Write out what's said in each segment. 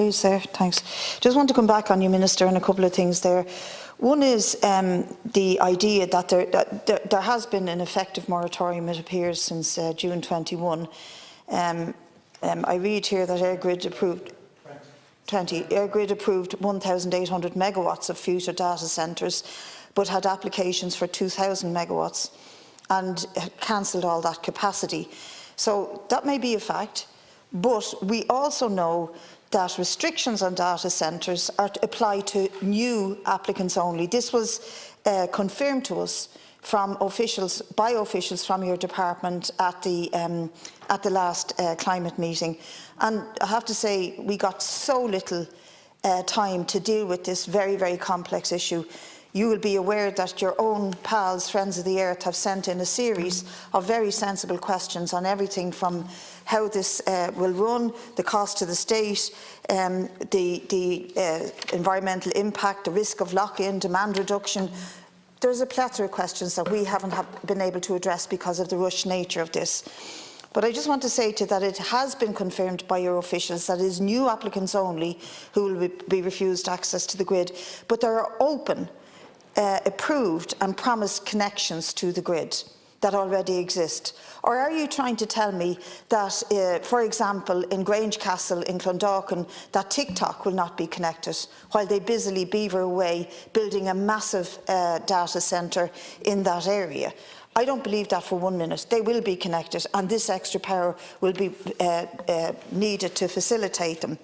please, there? Thanks. Just want to come back on you, Minister, on a couple of things there. One is the idea that there has been an effective moratorium, it appears, since June 21. I read here that EirGrid approved 1,800 megawatts of future data centres, but had applications for 2,000 megawatts and cancelled all that capacity. So that may be a fact, but we also know that restrictions on data centres are to apply to new applicants only. This was confirmed to us from officials, by officials from your department at the last climate meeting. And I have to say, we got so little time to deal with this very, very complex issue. You will be aware that your own pals, Friends of the Earth, have sent in a series of very sensible questions on everything from how this will run, the cost to the state, the environmental impact, the risk of lock-in, demand reduction. There's a plethora of questions that we haven't been able to address because of the rushed nature of this. But I just want to say to you that it has been confirmed by your officials that it is new applicants only who will be refused access to the grid, but there are open, approved and promised connections to the grid that already exist? Or are you trying to tell me that, for example, in Grange Castle in Clondalkin, that TikTok will not be connected while they busily beaver away building a massive data centre in that area? I don't believe that for 1 minute. They will be connected, and this extra power will be needed to facilitate them.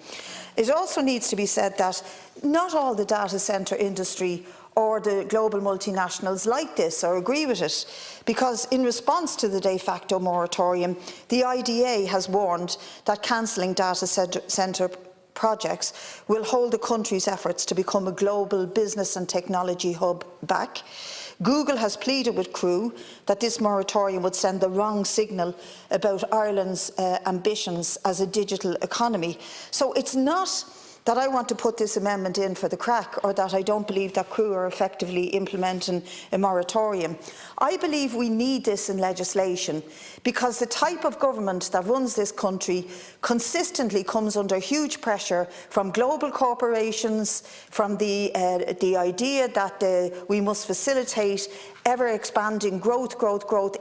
It also needs to be said that not all the data centre industry or the global multinationals like this or agree with it, because in response to the de facto moratorium, the IDA has warned that cancelling data centre projects will hold the country's efforts to become a global business and technology hub back. Google has pleaded with Crew that this moratorium would send the wrong signal about Ireland's ambitions as a digital economy. So it's not that I want to put this amendment in for the crack, or that I don't believe that Crew are effectively implementing a moratorium. I believe we need this in legislation because the type of government that runs this country consistently comes under huge pressure from global corporations, from the idea that we must facilitate ever-expanding growth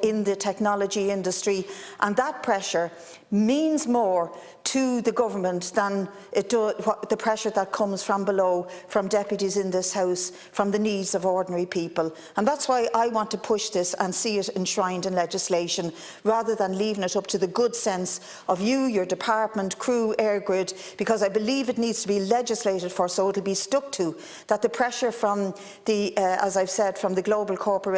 in the technology industry, and that pressure means more to the government than the pressure that comes from below, from deputies in this House, from the needs of ordinary people. And that's why I want to push this and see it enshrined in legislation, rather than leaving it up to the good sense of you, your department, Crew, EirGrid, because I believe it needs to be legislated for, so it will be stuck to, that the pressure from the, as I've said, from the global corporations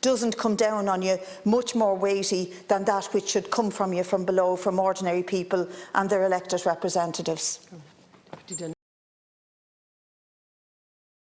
doesn't come down on you much more weighty than that which should come from you from below, from ordinary people and their elected representatives.